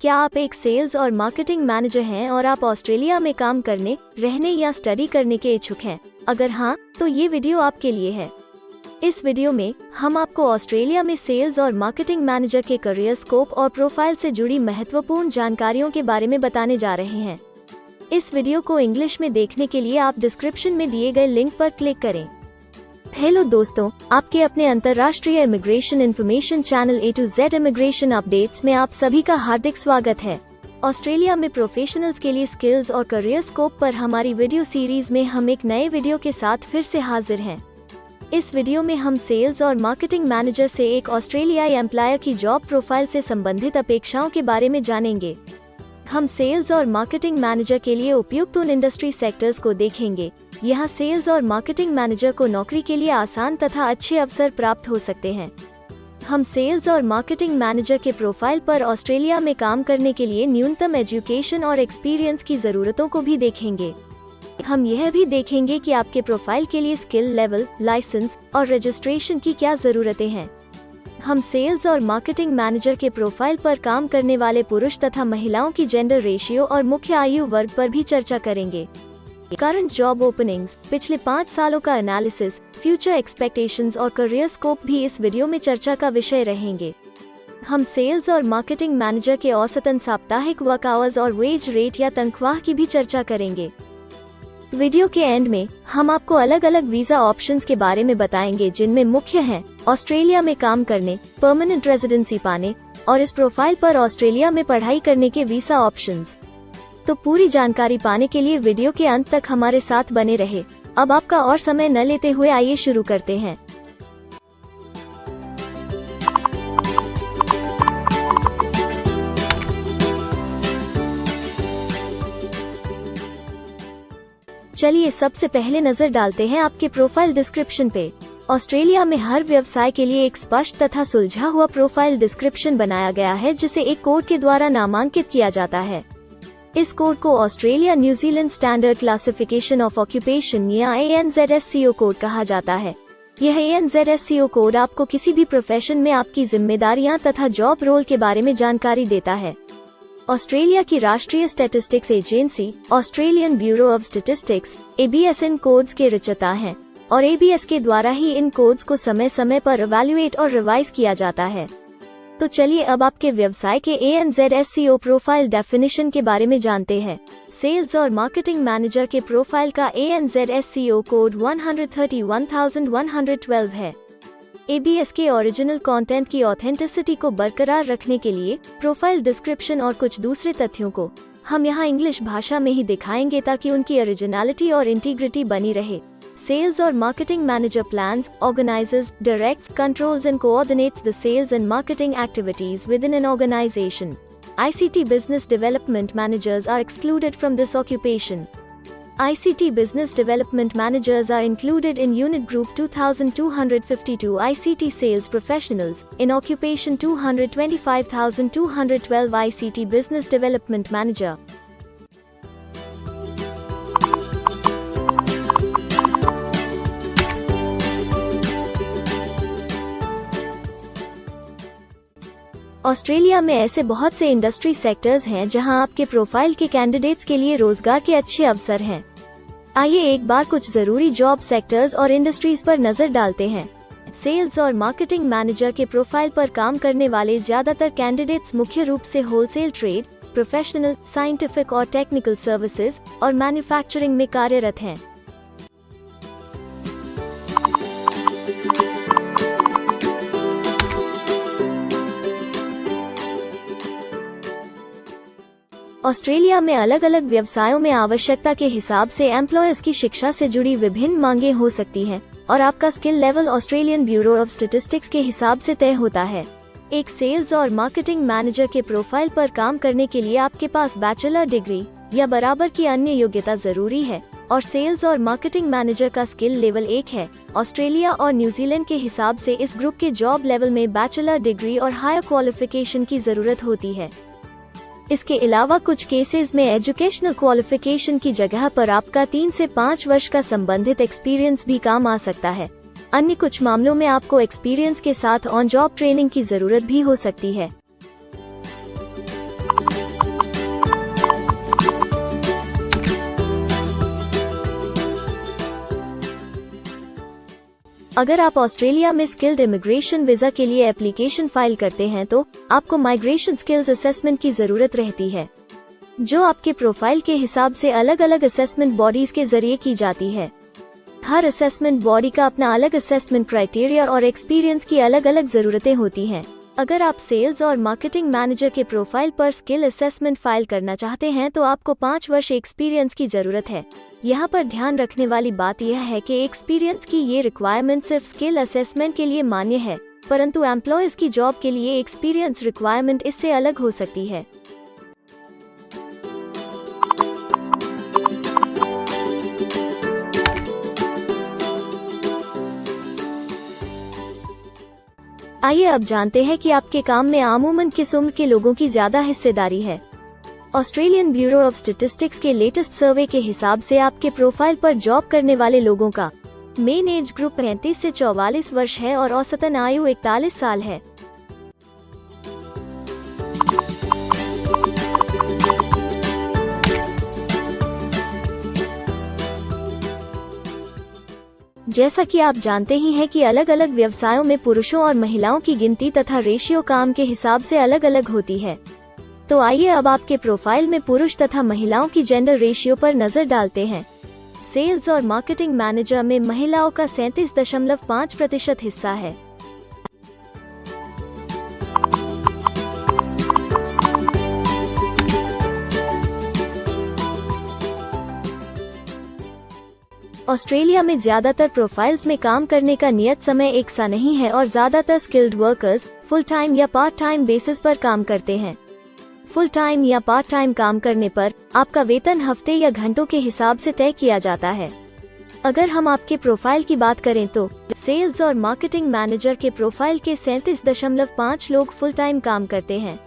क्या आप एक सेल्स और मार्केटिंग मैनेजर हैं और आप ऑस्ट्रेलिया में काम करने, रहने या स्टडी करने के इच्छुक हैं? अगर हाँ, तो ये वीडियो आपके लिए है। इस वीडियो में हम आपको ऑस्ट्रेलिया में सेल्स और मार्केटिंग मैनेजर के करियर स्कोप और प्रोफाइल से जुड़ी महत्वपूर्ण जानकारियों के बारे में बताने जा रहे हैं। इस वीडियो को इंग्लिश में देखने के लिए आप डिस्क्रिप्शन में दिए गए लिंक पर क्लिक करें। हेलो दोस्तों, आपके अपने अंतर्राष्ट्रीय immigration information channel A to Z immigration updates में आप सभी का हार्दिक स्वागत है। ऑस्ट्रेलिया में प्रोफेशनल्स के लिए स्किल्स और करियर स्कोप पर हमारी वीडियो सीरीज में हम एक नए वीडियो के साथ फिर से हाजिर हैं। इस वीडियो में हम सेल्स और मार्केटिंग मैनेजर से एक ऑस्ट्रेलियाई एम्प्लॉयर की जॉब प्रोफाइल से संबंधित अपेक्षाओं के बारे में जानेंगे। हम सेल्स और मार्केटिंग मैनेजर के लिए उपयुक्त उन इंडस्ट्री सेक्टर्स को देखेंगे। यहाँ सेल्स और मार्केटिंग मैनेजर को नौकरी के लिए आसान तथा अच्छे अवसर प्राप्त हो सकते हैं। हम सेल्स और मार्केटिंग मैनेजर के प्रोफाइल पर ऑस्ट्रेलिया में काम करने के लिए न्यूनतम एजुकेशन और एक्सपीरियंस की ज़रूरतों को भी देखेंगे। हम यह भी देखेंगे कि आपके प्रोफाइल के लिए स्किल लेवल, लाइसेंस और रजिस्ट्रेशन की क्या ज़रूरतें हैं। हम सेल्स और मार्केटिंग मैनेजर के प्रोफाइल पर काम करने वाले पुरुष तथा महिलाओं की जेंडर रेशियो और मुख्य आयु वर्ग पर भी चर्चा करेंगे। करंट जॉब ओपनिंग्स, पिछले 5 सालों का एनालिसिस, फ्यूचर एक्सपेक्टेशंस और करियर स्कोप भी इस वीडियो में चर्चा का विषय रहेंगे। हम सेल्स और मार्केटिंग मैनेजर के औसतन साप्ताहिक वर्क आवर्स और वेज रेट या तनख्वाह की भी चर्चा करेंगे। वीडियो के एंड में हम आपको अलग अलग वीजा ऑप्शंस के बारे में बताएंगे, जिनमें मुख्य हैं ऑस्ट्रेलिया में काम करने, परमानेंट रेजिडेंसी पाने और इस प्रोफाइल पर ऑस्ट्रेलिया में पढ़ाई करने के वीजा ऑप्शंस। तो पूरी जानकारी पाने के लिए वीडियो के अंत तक हमारे साथ बने रहे। अब आपका और समय न लेते हुए आइए शुरू करते हैं। चलिए सबसे पहले नजर डालते हैं आपके प्रोफाइल डिस्क्रिप्शन पे। ऑस्ट्रेलिया में हर व्यवसाय के लिए एक स्पष्ट तथा सुलझा हुआ प्रोफाइल डिस्क्रिप्शन बनाया गया है, जिसे एक कोड के द्वारा नामांकित किया जाता है। इस कोड को Australia New Zealand standard classification of occupation या ANZSCO कोड कहा जाता है। यह ANZSCO कोड आपको किसी भी प्रोफेशन में आपकी जिम्मेदारियां तथा जॉब रोल के बारे में जानकारी देता है। ऑस्ट्रेलिया की राष्ट्रीय statistics agency Australian bureau of statistics ABS in codes के रचयिता हैं और ABS के द्वारा ही इन कोड्स को समय समय पर इवैल्यूएट और रिवाइज किया जाता है। तो चलिए अब आपके व्यवसाय के ANZSCO प्रोफाइल डेफिनेशन के बारे में जानते हैं। सेल्स और मार्केटिंग मैनेजर के प्रोफाइल का ANZSCO कोड 131112 है। ABS के ओरिजिनल कंटेंट की ऑथेंटिसिटी को बरकरार रखने के लिए प्रोफाइल डिस्क्रिप्शन और कुछ दूसरे तथ्यों को हम यहाँ इंग्लिश भाषा में ही दिखाएंगे, ताकि उनकी ओरिजिनलिटी और इंटीग्रिटी बनी रहे। Sales or marketing manager plans, organizes, directs, controls and coordinates the sales and marketing activities within an organization. ICT business development managers are excluded from this occupation. ICT business development managers are included in Unit Group 2252 ICT sales professionals, in Occupation 225212 ICT business development manager. Australia में ऐसे बहुत से industry sectors हैं जहां आपके profile के candidates के लिए रोजगार के अच्छे अवसर हैं। आइए एक बार कुछ जरूरी जॉब सेक्टर्स और इंडस्ट्रीज पर नजर डालते हैं। सेल्स और मार्केटिंग मैनेजर के प्रोफाइल पर काम करने वाले ज्यादातर कैंडिडेट्स मुख्य रूप से होलसेल ट्रेड, प्रोफेशनल, साइंटिफिक और टेक्निकल सर्विसेज और मैन्युफैक्चरिंग में कार्यरत हैं। ऑस्ट्रेलिया में अलग अलग व्यवसायों में आवश्यकता के हिसाब से एम्प्लॉयर्स की शिक्षा से जुड़ी विभिन्न मांगें हो सकती हैं और आपका skill level Australian bureau of statistics के हिसाब से तय होता है। एक सेल्स और मार्केटिंग मैनेजर के प्रोफाइल पर काम करने के लिए आपके पास बैचलर डिग्री या बराबर की अन्य योग्यता जरूरी है और सेल्स और मार्केटिंग मैनेजर का स्किल लेवल 1 है। ऑस्ट्रेलिया और न्यूजीलैंड के हिसाब से इस ग्रुप के जॉब लेवल में बैचलर डिग्री और हायर क्वालिफिकेशन की जरूरत होती है। इसके अलावा कुछ केसेस में एजुकेशनल क्वालिफिकेशन की जगह पर आपका 3 से 5 वर्ष का संबंधित एक्सपीरियंस भी काम आ सकता है। अन्य कुछ मामलों में आपको एक्सपीरियंस के साथ ऑन जॉब ट्रेनिंग की जरूरत भी हो सकती है। अगर आप ऑस्ट्रेलिया में स्किल्ड इमिग्रेशन वीजा के लिए एप्लीकेशन फाइल करते हैं तो आपको माइग्रेशन स्किल्स असेसमेंट की जरूरत रहती है, जो आपके प्रोफाइल के हिसाब से अलग अलग असेसमेंट बॉडीज के जरिए की जाती है। हर असेसमेंट बॉडी का अपना अलग असेसमेंट क्राइटेरिया और एक्सपीरियंस की अलग अलग जरूरतें होती हैं। अगर आप सेल्स और मार्केटिंग मैनेजर के प्रोफाइल पर स्किल असेसमेंट फाइल करना चाहते हैं तो आपको 5 वर्ष एक्सपीरियंस की जरूरत है। यहाँ पर ध्यान रखने वाली बात यह है कि एक्सपीरियंस की ये रिक्वायरमेंट सिर्फ स्किल असेसमेंट के लिए मान्य है, परंतु एम्प्लॉयज की जॉब के लिए एक्सपीरियंस रिक्वायरमेंट इससे अलग हो सकती है। आइए अब जानते हैं कि आपके काम में आमूमन किस उम्र के लोगों की ज्यादा हिस्सेदारी है। ऑस्ट्रेलियन ब्यूरो ऑफ स्टैटिस्टिक्स के लेटेस्ट सर्वे के हिसाब से आपके प्रोफाइल पर जॉब करने वाले लोगों का मेन एज ग्रुप 35 से 44 वर्ष है और औसतन आयु 41 साल है। जैसा कि आप जानते ही हैं कि अलग अलग व्यवसायों में पुरुषों और महिलाओं की गिनती तथा रेशियो काम के हिसाब से अलग अलग होती है। तो आइए अब आपके प्रोफाइल में पुरुष तथा महिलाओं की जेंडर रेशियो पर नजर डालते हैं। सेल्स और मार्केटिंग मैनेजर में महिलाओं का 37.5% हिस्सा है। ऑस्ट्रेलिया में ज्यादातर प्रोफाइल्स में काम करने का नियत समय एक सा नहीं है और ज्यादातर स्किल्ड वर्कर्स फुल टाइम या पार्ट टाइम बेसिस पर काम करते हैं। फुल टाइम या पार्ट टाइम काम करने पर आपका वेतन हफ्ते या घंटों के हिसाब से तय किया जाता है। अगर हम आपके प्रोफाइल की बात करें तो सेल्स और मार्केटिंग मैनेजर के प्रोफाइल के 37.5 लोग फुल टाइम काम करते हैं।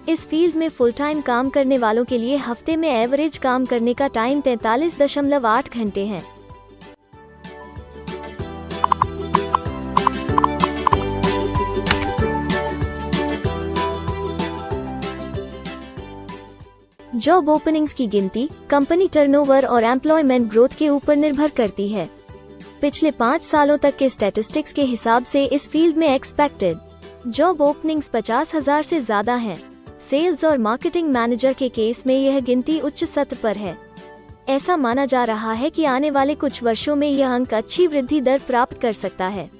इस फील्ड में फुल टाइम काम करने वालों के लिए हफ्ते में एवरेज काम करने का टाइम 43.8 घंटे है। जॉब ओपनिंग्स की गिनती कंपनी टर्नओवर और एम्प्लॉयमेंट ग्रोथ के ऊपर निर्भर करती है। पिछले 5 सालों तक के स्टैटिस्टिक्स के हिसाब से इस फील्ड में एक्सपेक्टेड जॉब ओपनिंग्स 50,000 से ज्यादा हैं। सेल्स और मार्केटिंग मैनेजर के केस में यह गिनती उच्च स्तर पर है। ऐसा माना जा रहा है कि आने वाले कुछ वर्षों में यह अंक अच्छी वृद्धि दर प्राप्त कर सकता है।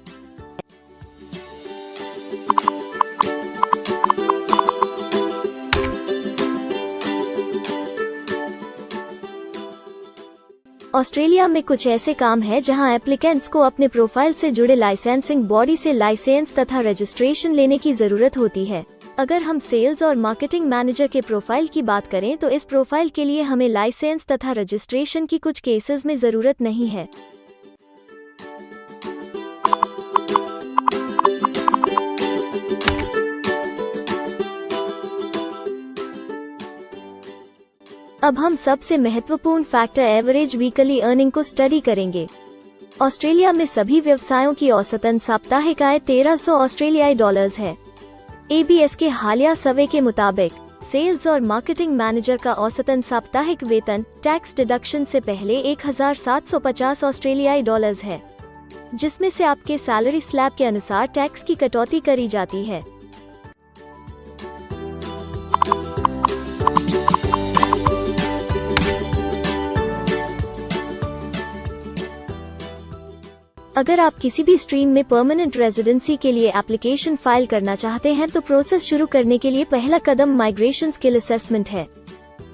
ऑस्ट्रेलिया में कुछ ऐसे काम हैं जहां एप्लीकेंट्स को अपने प्रोफाइल से जुड़े लाइसेंसिंग बॉडी से लाइसेंस तथा रजिस्ट्रेशन लेने की जरूरत होती है। अगर हम सेल्स और मार्केटिंग मैनेजर के प्रोफाइल की बात करें तो इस प्रोफाइल के लिए हमें लाइसेंस तथा रजिस्ट्रेशन की कुछ केसेस में जरूरत नहीं है। अब हम सबसे महत्वपूर्ण फैक्टर एवरेज वीकली अर्निंग को स्टडी करेंगे। ऑस्ट्रेलिया में सभी व्यवसायों की औसतन साप्ताहिक आय 1300 ऑस्ट्रेलियाई डॉलर्स है। ABS के हालिया सर्वे के मुताबिक सेल्स और मार्केटिंग मैनेजर का औसतन साप्ताहिक वेतन टैक्स डिडक्शन से पहले 1750 ऑस्ट्रेलियाई डॉलर्स है, जिसमें से आपके सैलरी स्लैब के अनुसार टैक्स की कटौती करी जाती है। अगर आप किसी भी स्ट्रीम में परमानेंट रेजिडेंसी के लिए एप्लीकेशन फाइल करना चाहते हैं तो प्रोसेस शुरू करने के लिए पहला कदम माइग्रेशन स्किल असेसमेंट है।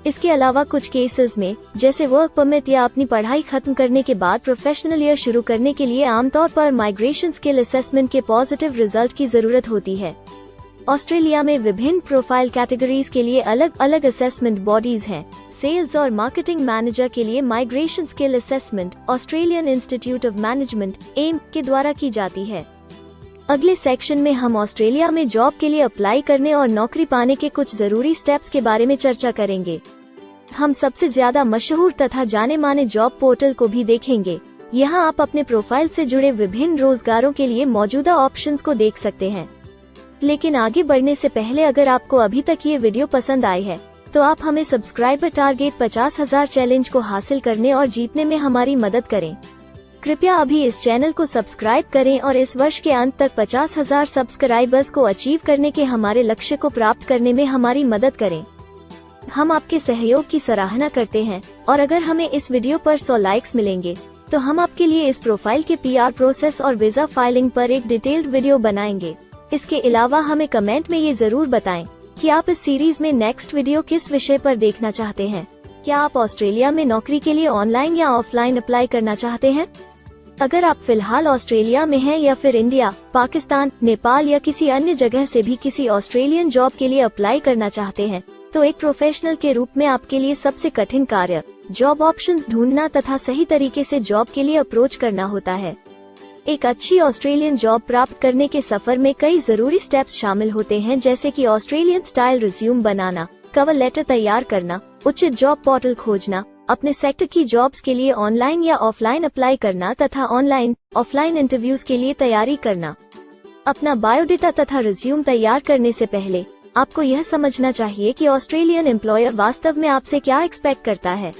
इसके अलावा कुछ केसेस में जैसे वर्क परमिट या अपनी पढ़ाई खत्म करने के बाद प्रोफेशनल ईयर शुरू करने के लिए आमतौर पर माइग्रेशन स्किल असेसमेंट के पॉजिटिव रिजल्ट की जरूरत होती है। ऑस्ट्रेलिया में विभिन्न प्रोफाइल कैटेगरीज के लिए अलग अलग असेसमेंट बॉडीज हैं। सेल्स और मार्केटिंग मैनेजर के लिए migration skill assessment Australian Institute of Management AIM के द्वारा की जाती है। अगले सेक्शन में हम ऑस्ट्रेलिया में जॉब के लिए अप्लाई करने और नौकरी पाने के कुछ जरूरी स्टेप्स के बारे में चर्चा करेंगे। हम सबसे ज्यादा मशहूर तथा जाने माने जॉब पोर्टल को भी देखेंगे। यहाँ आप अपने प्रोफाइल से जुड़े विभिन्न रोजगारों के लिए मौजूदा ऑप्शंस को देख सकते हैं। लेकिन आगे बढ़ने से पहले अगर आपको अभी तक ये वीडियो पसंद आई है तो आप हमें सब्सक्राइबर टारगेट 50,000 चैलेंज को हासिल करने और जीतने में हमारी मदद करें। कृपया अभी इस चैनल को सब्सक्राइब करें और इस वर्ष के अंत तक 50,000 सब्सक्राइबर्स को अचीव करने के हमारे लक्ष्य को प्राप्त करने में हमारी मदद करें। हम आपके सहयोग की सराहना करते हैं और अगर हमें इस वीडियो पर 100 लाइक्स मिलेंगे तो हम आपके लिए इस प्रोफाइल के PR प्रोसेस और वीजा फाइलिंग पर एक डिटेल्ड वीडियो बनाएंगे। इसके अलावा हमें कमेंट में ये जरूर बताएं कि आप इस सीरीज में नेक्स्ट वीडियो किस विषय पर देखना चाहते हैं। क्या आप ऑस्ट्रेलिया में नौकरी के लिए ऑनलाइन या ऑफलाइन अप्लाई करना चाहते हैं? अगर आप फिलहाल ऑस्ट्रेलिया में हैं या फिर इंडिया, पाकिस्तान, नेपाल या किसी अन्य जगह से भी किसी ऑस्ट्रेलियन जॉब के लिए अप्लाई करना चाहते हैं, तो एक प्रोफेशनल के रूप में आपके लिए सबसे कठिन कार्य जॉब ऑप्शंस ढूंढना तथा सही तरीके से जॉब के लिए अप्रोच करना होता है। एक अच्छी ऑस्ट्रेलियन जॉब प्राप्त करने के सफर में कई जरूरी स्टेप्स शामिल होते हैं, जैसे कि ऑस्ट्रेलियन स्टाइल रिज्यूम बनाना, कवर लेटर तैयार करना, उचित जॉब पोर्टल खोजना, अपने सेक्टर की जॉब्स के लिए ऑनलाइन या ऑफलाइन अप्लाई करना तथा ऑनलाइन ऑफलाइन इंटरव्यूज के लिए तैयारी करना। अपना बायोडेटा तथा रिज्यूम तैयार करने से पहले आपको यह समझना चाहिए कि ऑस्ट्रेलियन एम्प्लॉयर वास्तव में आपसे क्या एक्सपेक्ट करता है।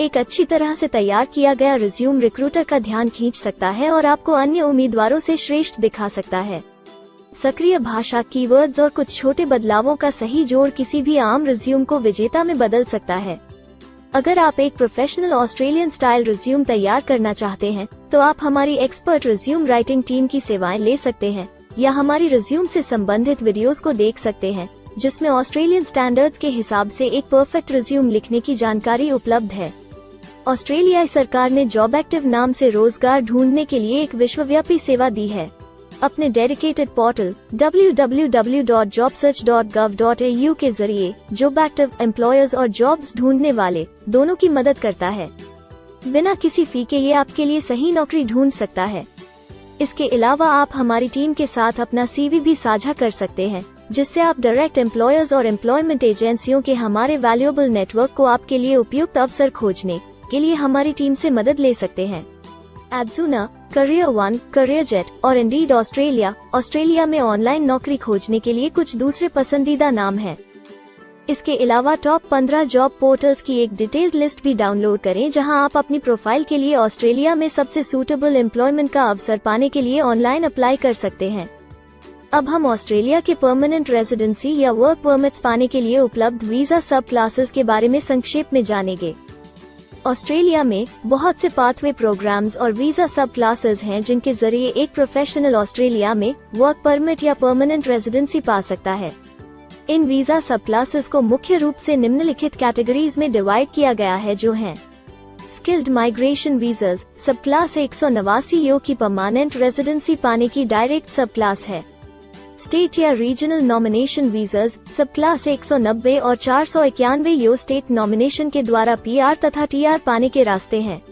एक अच्छी तरह से तैयार किया गया रिज्यूम रिक्रूटर का ध्यान खींच सकता है और आपको अन्य उम्मीदवारों से श्रेष्ठ दिखा सकता है। सक्रिय भाषा, कीवर्ड्स और कुछ छोटे बदलावों का सही जोड़ किसी भी आम रिज्यूम को विजेता में बदल सकता है। अगर आप एक प्रोफेशनल ऑस्ट्रेलियन स्टाइल रिज्यूम तैयार करना चाहते हैं, तो आप हमारी एक्सपर्ट रिज्यूम राइटिंग टीम की सेवाएं ले सकते हैं या हमारी रिज्यूम से संबंधित वीडियोस को देख सकते हैं, जिसमें ऑस्ट्रेलियन स्टैंडर्ड्स के हिसाब से एक परफेक्ट रिज्यूम लिखने की जानकारी उपलब्ध है। ऑस्ट्रेलियाई सरकार ने जॉब एक्टिव नाम से रोजगार ढूंढने के लिए एक विश्वव्यापी सेवा दी है। अपने डेडिकेटेड पोर्टल www.jobsearch.gov.au के जरिए जॉब एक्टिव एम्प्लॉयर्स और जॉब्स ढूंढने वाले दोनों की मदद करता है। बिना किसी फी के ये आपके लिए सही नौकरी ढूंढ सकता है। इसके अलावा आप हमारी टीम के साथ अपना CV भी साझा कर सकते हैं, जिससे आप डायरेक्ट एम्प्लॉयर्स और एम्प्लॉयमेंट एजेंसियों के हमारे वैल्यूएबल नेटवर्क को आपके लिए उपयुक्त अवसर खोजने के लिए हमारी टीम से मदद ले सकते हैं। एडजुना, करियर वन, करियर जेट और इंडीड ऑस्ट्रेलिया में ऑनलाइन नौकरी खोजने के लिए कुछ दूसरे पसंदीदा नाम हैं। इसके अलावा टॉप 15 जॉब पोर्टल्स की एक डिटेल्ड लिस्ट भी डाउनलोड करें, जहां आप अपनी प्रोफाइल के लिए ऑस्ट्रेलिया में सबसे सूटेबल एम्प्लॉयमेंट का अवसर पाने के लिए ऑनलाइन अप्लाई कर सकते हैं। अब हम ऑस्ट्रेलिया के परमानेंट रेजिडेंसी या वर्क परमिट्स पाने के लिए उपलब्ध वीजा सब क्लासेस के बारे में संक्षेप में जानेंगे। ऑस्ट्रेलिया में बहुत से पाथवे प्रोग्राम्स और वीजा सब क्लासेस हैं, जिनके जरिए एक प्रोफेशनल ऑस्ट्रेलिया में वर्क परमिट या परमानेंट रेजिडेंसी पा सकता है। इन वीजा सब क्लासेस को मुख्य रूप से निम्नलिखित कैटेगरीज में डिवाइड किया गया है, जो हैं स्किल्ड माइग्रेशन वीजास, सब क्लास 189 यो की परमानेंट रेजिडेंसी पाने की डायरेक्ट सब क्लास है। स्टेट या रीजनल नॉमिनेशन वीजास, सब क्लास 190 और 491 यो स्टेट नॉमिनेशन के द्वारा PR तथा TR पाने के रास्ते हैं।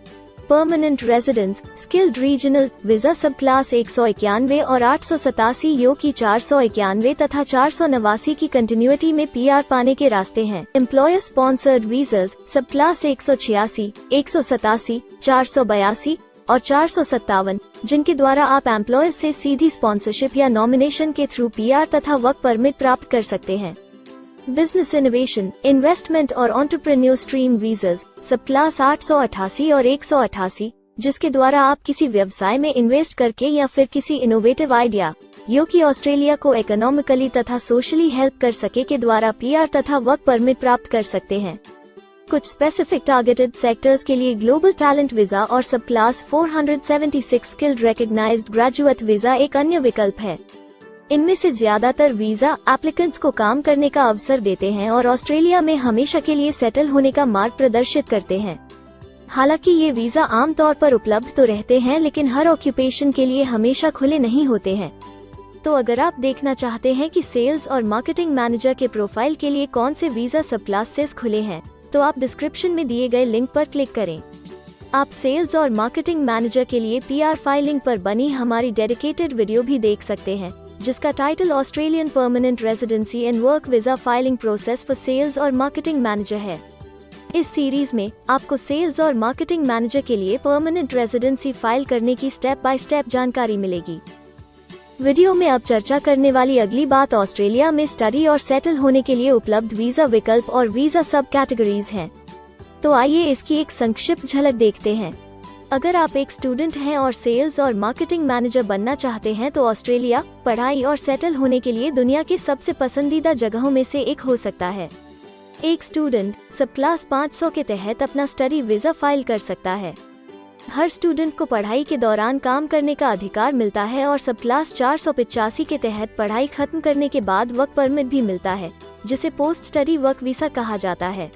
Permanent residence, skilled regional visa, सब क्लास 191 और 887 यो की 491 तथा 489 की कंटिन्यूटी में PR पाने के रास्ते हैं। एम्प्लॉयर स्पॉन्सर्ड वीजास, सब क्लास 186, 187, 482 और 457, जिनके द्वारा आप एम्प्लॉयर से सीधी स्पॉन्सरशिप या नॉमिनेशन के थ्रू PR तथा वर्क परमिट प्राप्त कर सकते हैं। बिजनेस इनोवेशन, इन्वेस्टमेंट और एंटरप्रेन्योर स्ट्रीम वीजास, सब क्लास 888 और 188, जिसके द्वारा आप किसी व्यवसाय में इन्वेस्ट करके या फिर किसी इनोवेटिव आइडिया यो कि ऑस्ट्रेलिया को इकोनॉमिकली तथा सोशली हेल्प कर सके के द्वारा PR तथा वर्क परमिट प्राप्त कर सकते हैं। कुछ स्पेसिफिक टारगेटेड सेक्टर्स के लिए ग्लोबल टैलेंट वीजा और subclass 476 skilled recognised graduate visa एक अन्य विकल्प है। इनमें से ज्यादातर वीजा एप्लीकेंट्स को काम करने का अवसर देते हैं और ऑस्ट्रेलिया में हमेशा के लिए सेटल होने का मार्ग प्रदर्शित करते हैं। हालांकि ये वीजा आमतौर पर उपलब्ध तो रहते हैं, लेकिन हर ऑक्यूपेशन के लिए हमेशा खुले नहीं होते हैं। तो अगर आप देखना चाहते हैं कि सेल्स और मार्केटिंग मैनेजर के प्रोफाइल के लिए कौन से वीजा सब क्लासेस खुले हैं, तो आप डिस्क्रिप्शन में दिए गए लिंक पर क्लिक करें। आप सेल्स और मार्केटिंग मैनेजर के लिए PR फाइलिंग पर बनी हमारी डेडिकेटेड वीडियो भी देख सकते हैं, जिसका title Australian permanent residency and work visa filing process for sales और मार्केटिंग मैनेजर है। इस सीरीज में आपको सेल्स और मार्केटिंग मैनेजर के लिए परमानेंट रेजिडेंसी फाइल करने की स्टेप बाय स्टेप जानकारी मिलेगी। वीडियो में अब चर्चा करने वाली अगली बात ऑस्ट्रेलिया में स्टडी और सेटल होने के लिए उपलब्ध वीजा विकल्प और वीजा सब कैटेगरीज हैं। तो आइए इसकी एक संक्षिप्त झलक देखते हैं। अगर आप एक स्टूडेंट हैं और सेल्स और मार्केटिंग मैनेजर बनना चाहते हैं तो ऑस्ट्रेलिया पढ़ाई और सेटल होने के लिए दुनिया के सबसे पसंदीदा जगहों में से एक हो सकता है। एक स्टूडेंट सब क्लास 500 के तहत अपना स्टडी वीज़ा फाइल कर सकता है। हर स्टूडेंट को पढ़ाई के दौरान काम करने का अधिकार मिलता है और सब क्लास 485 के तहत पढ़ाई खत्म करने के बाद वर्क परमिट भी मिलता है, जिसे पोस्ट स्टडी वर्क वीज़ा कहा जाता है।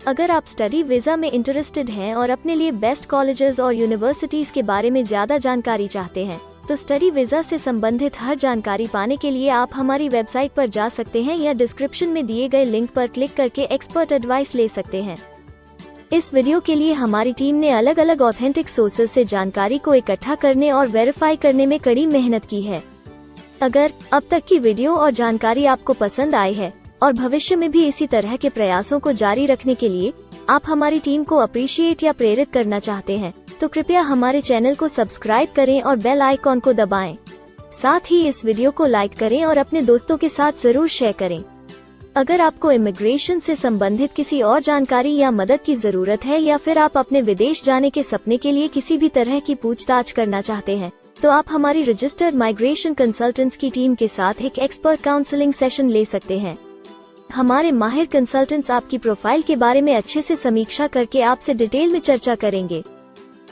अगर आप स्टडी वीज़ा में इंटरेस्टेड हैं और अपने लिए बेस्ट कॉलेजेस और यूनिवर्सिटीज़ के बारे में ज़्यादा जानकारी चाहते हैं, तो स्टडी वीज़ा से संबंधित हर जानकारी पाने के लिए आप हमारी वेबसाइट पर जा सकते हैं या डिस्क्रिप्शन में दिए गए लिंक पर क्लिक करके एक्सपर्ट एडवाइस ले सकते हैं। इस वीडियो के लिए हमारी टीम ने अलग अलग ऑथेंटिक सोर्सेज से जानकारी को इकट्ठा करने और वेरीफाई करने में कड़ी मेहनत की है। अगर अब तक की वीडियो और जानकारी आपको पसंद आई है और भविष्य में भी इसी तरह के प्रयासों को जारी रखने के लिए आप हमारी टीम को अप्रिशिएट या प्रेरित करना चाहते हैं, तो कृपया हमारे चैनल को सब्सक्राइब करें और बेल आइकॉन को दबाएं। साथ ही इस वीडियो को लाइक करें और अपने दोस्तों के साथ जरूर शेयर करें। अगर आपको इमिग्रेशन से संबंधित किसी और जानकारी या मदद की जरूरत है या फिर आप अपने विदेश जाने के सपने के लिए किसी भी तरह की पूछताछ करना चाहते हैं, तो आप हमारी रजिस्टर्ड माइग्रेशन कंसल्टेंट्स की टीम के साथ एक एक्सपर्ट काउंसलिंग सेशन ले सकते हैं। हमारे माहिर कंसल्टेंट्स आपकी प्रोफाइल के बारे में अच्छे से समीक्षा करके आपसे डिटेल में चर्चा करेंगे।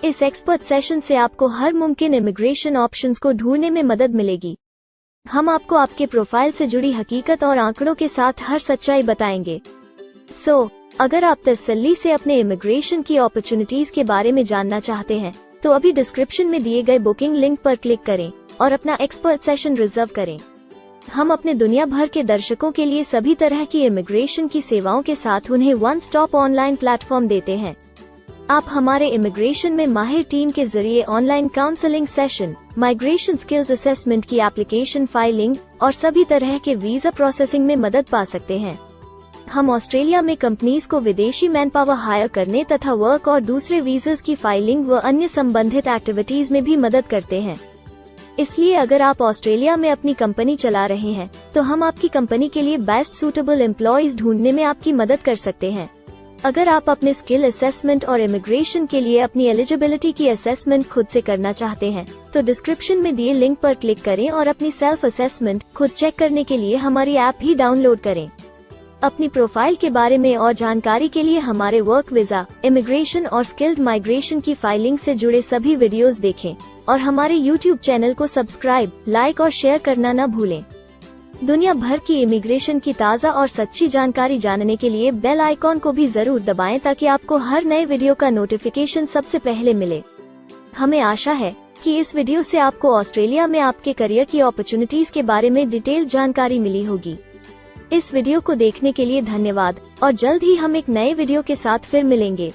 इस एक्सपर्ट सेशन से आपको हर मुमकिन इमिग्रेशन ऑप्शंस को ढूंढने में मदद मिलेगी। हम आपको आपके प्रोफाइल से जुड़ी हकीकत और आंकड़ों के साथ हर सच्चाई बताएंगे। अगर आप तसल्ली से अपने इमिग्रेशन की अपॉर्चुनिटीज के बारे में जानना चाहते हैं, तो अभी डिस्क्रिप्शन में दिए गए बुकिंग लिंक पर क्लिक करें और अपना एक्सपर्ट सेशन रिजर्व करें। हम अपने दुनिया भर के दर्शकों के लिए सभी तरह की इमिग्रेशन की सेवाओं के साथ उन्हें वन स्टॉप ऑनलाइन प्लेटफॉर्म देते हैं। आप हमारे इमिग्रेशन में माहिर टीम के जरिए online counselling session, migration skills assessment की एप्लीकेशन फाइलिंग और सभी तरह के वीजा प्रोसेसिंग में मदद पा सकते हैं। हम ऑस्ट्रेलिया में कंपनीज को विदेशी मैन पावर हायर करने तथा वर्क और दूसरे वीजास की फाइलिंग व अन्य संबंधित एक्टिविटीज में भी मदद करते हैं। इसलिए अगर आप ऑस्ट्रेलिया में अपनी कंपनी चला रहे हैं, तो हम आपकी कंपनी के लिए बेस्ट सूटेबल एम्प्लॉयज ढूंढने में आपकी मदद कर सकते हैं। अगर आप अपने स्किल असेसमेंट और इमिग्रेशन के लिए अपनी एलिजिबिलिटी की असेसमेंट खुद से करना चाहते हैं, तो डिस्क्रिप्शन में दिए लिंक पर क्लिक करें और अपनी सेल्फ असेसमेंट खुद चेक करने के लिए हमारी ऐप ही डाउनलोड करें। अपनी प्रोफाइल के बारे में और जानकारी के लिए हमारे वर्क वीजा, इमिग्रेशन और स्किल्ड माइग्रेशन की फाइलिंग से जुड़े सभी वीडियोस देखें और हमारे YouTube चैनल को सब्सक्राइब, लाइक और शेयर करना न भूलें। दुनिया भर की इमिग्रेशन की ताज़ा और सच्ची जानकारी जानने के लिए बेल आइकॉन को भी जरूर दबाएं ताकि आपको हर नए वीडियो का नोटिफिकेशन सबसे पहले मिले। हमें आशा है कि इस वीडियो से आपको ऑस्ट्रेलिया में आपके करियर की अपॉर्चुनिटीज के बारे में डिटेल जानकारी मिली होगी। इस वीडियो को देखने के लिए धन्यवाद और जल्द ही हम एक नए वीडियो के साथ फिर मिलेंगे।